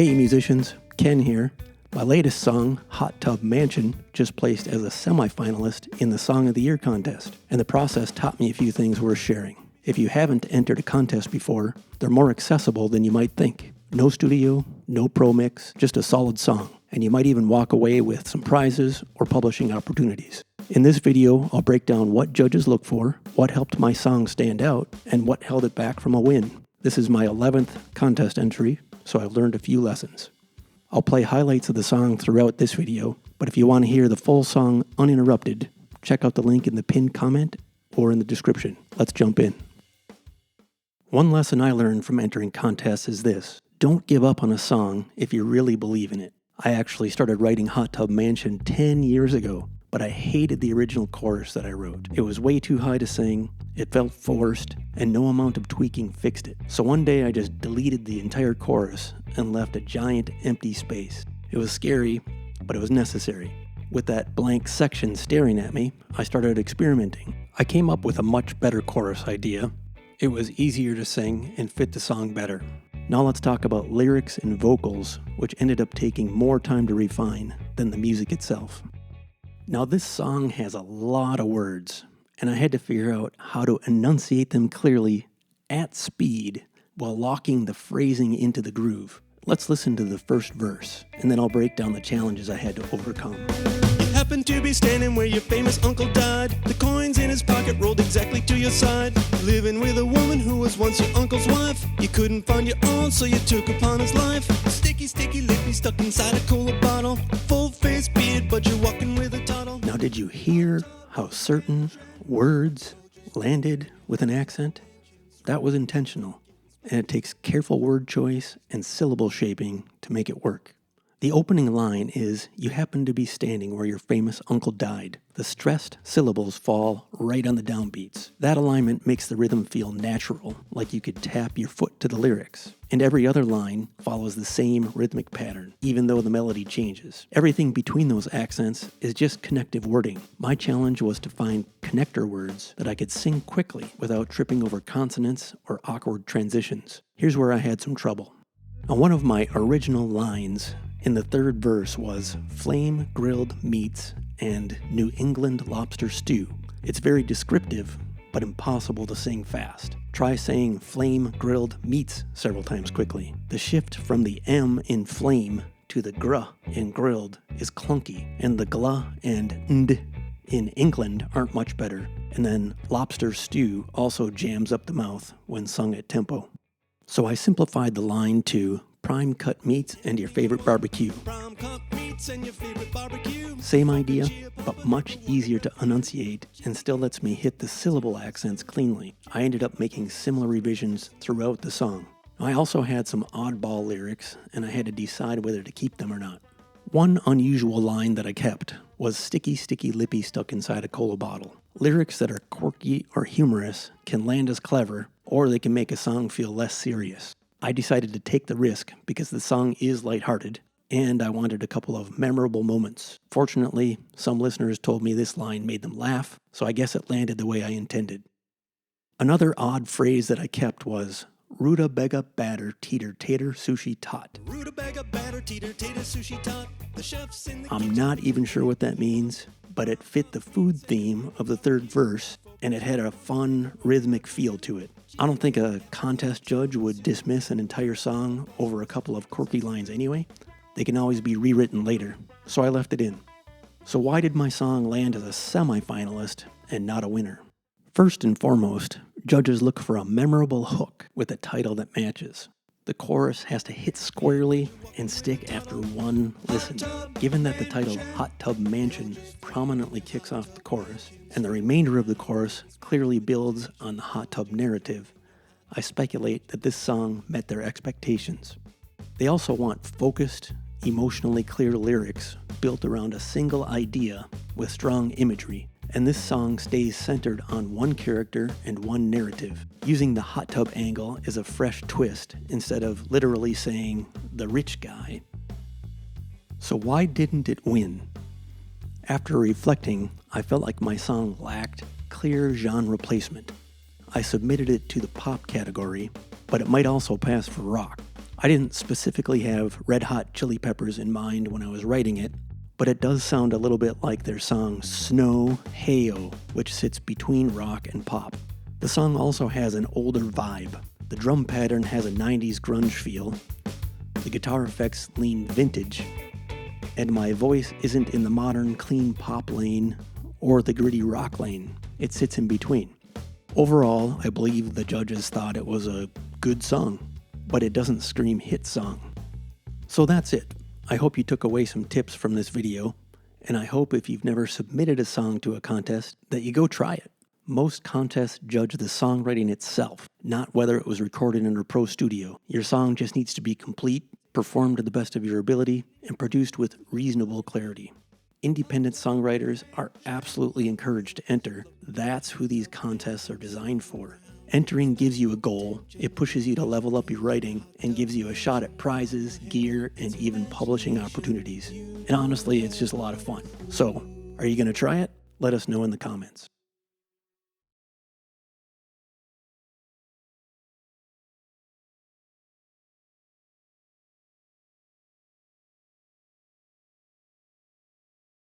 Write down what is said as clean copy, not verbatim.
Hey musicians, Ken here. My latest song, Hot Tub Mansion, just placed as a semi-finalist in the Song of the Year contest, and the process taught me a few things worth sharing. If you haven't entered a contest before, they're more accessible than you might think. No studio, no pro mix, just a solid song, and you might even walk away with some prizes or publishing opportunities. In this video, I'll break down what judges look for, what helped my song stand out, and what held it back from a win. This is my 11th contest entry, so I've learned a few lessons. I'll play highlights of the song throughout this video, but if you want to hear the full song uninterrupted, check out the link in the pinned comment or in the description. Let's jump in. One lesson I learned from entering contests is this: don't give up on a song if you really believe in it. I actually started writing Hot Tub Mansion 10 years ago, but I hated the original chorus that I wrote. It was way too high to sing, it felt forced, and no amount of tweaking fixed it. So one day I just deleted the entire chorus and left a giant empty space. It was scary, but it was necessary. With that blank section staring at me, I started experimenting. I came up with a much better chorus idea. It was easier to sing and fit the song better. Now let's talk about lyrics and vocals, which ended up taking more time to refine than the music itself. Now this song has a lot of words, and I had to figure out how to enunciate them clearly at speed while locking the phrasing into the groove. Let's listen to the first verse, and then I'll break down the challenges I had to overcome. You happened to be standing where your famous uncle died. The coins in his pocket rolled exactly to your side. Living with a woman who was once your uncle's wife. You couldn't find your own, so you took upon his life. Sticky, sticky lippy stuck inside a cola bottle. Full face beard, but you're walking with a toddle. Now did you hear how certain words landed with an accent? That was intentional, and it takes careful word choice and syllable shaping to make it work. The opening line is, "You happen to be standing where your famous uncle died." The stressed syllables fall right on the downbeats. That alignment makes the rhythm feel natural, like you could tap your foot to the lyrics. And every other line follows the same rhythmic pattern, even though the melody changes. Everything between those accents is just connective wording. My challenge was to find connector words that I could sing quickly without tripping over consonants or awkward transitions. Here's where I had some trouble. Now, one of my original lines in the third verse was flame grilled meats and New England lobster stew. It's very descriptive, but impossible to sing fast. Try saying flame grilled meats several times quickly. The shift from the M in flame to the gr in grilled is clunky, and the gla and nd in England aren't much better. And then lobster stew also jams up the mouth when sung at tempo. So I simplified the line to prime cut meats and your favorite barbecue. Same idea, but much easier to enunciate and still lets me hit the syllable accents cleanly. I ended up making similar revisions throughout the song. I also had some oddball lyrics, and I had to decide whether to keep them or not. One unusual line that I kept was sticky, sticky lippy stuck inside a cola bottle. Lyrics that are quirky or humorous can land as clever, or they can make a song feel less serious. I decided to take the risk because the song is lighthearted, and I wanted a couple of memorable moments. Fortunately, some listeners told me this line made them laugh, so I guess it landed the way I intended. Another odd phrase that I kept was rutabaga batter teeter tater sushi tot. Rutabaga batter teeter tater sushi tot. The chef's in the I'm not even sure what that means, but it fit the food theme of the third verse, and it had a fun, rhythmic feel to it. I don't think a contest judge would dismiss an entire song over a couple of quirky lines anyway. They can always be rewritten later, so I left it in. So why did my song land as a semi-finalist and not a winner? First and foremost, judges look for a memorable hook with a title that matches. The chorus has to hit squarely and stick after one listen. Given that the title Hot Tub Mansion prominently kicks off the chorus, and the remainder of the chorus clearly builds on the hot tub narrative, I speculate that this song met their expectations. They also want focused, emotionally clear lyrics built around a single idea with strong imagery, and this song stays centered on one character and one narrative, using the hot tub angle as a fresh twist instead of literally saying, the rich guy. So why didn't it win? After reflecting, I felt like my song lacked clear genre placement. I submitted it to the pop category, but it might also pass for rock. I didn't specifically have Red Hot Chili Peppers in mind when I was writing it, but it does sound a little bit like their song Snow Hey-O, which sits between rock and pop. The song also has an older vibe. The drum pattern has a 90s grunge feel, the guitar effects lean vintage, and my voice isn't in the modern clean pop lane or the gritty rock lane. It sits in between. Overall, I believe the judges thought it was a good song, but it doesn't scream hit song. So that's it. I hope you took away some tips from this video, and I hope if you've never submitted a song to a contest that you go try it. Most contests judge the songwriting itself, not whether it was recorded in a pro studio. Your song just needs to be complete, performed to the best of your ability, and produced with reasonable clarity. Independent songwriters are absolutely encouraged to enter. That's who these contests are designed for. Entering gives you a goal, it pushes you to level up your writing, and gives you a shot at prizes, gear, and even publishing opportunities. And honestly, it's just a lot of fun. So, are you going to try it? Let us know in the comments.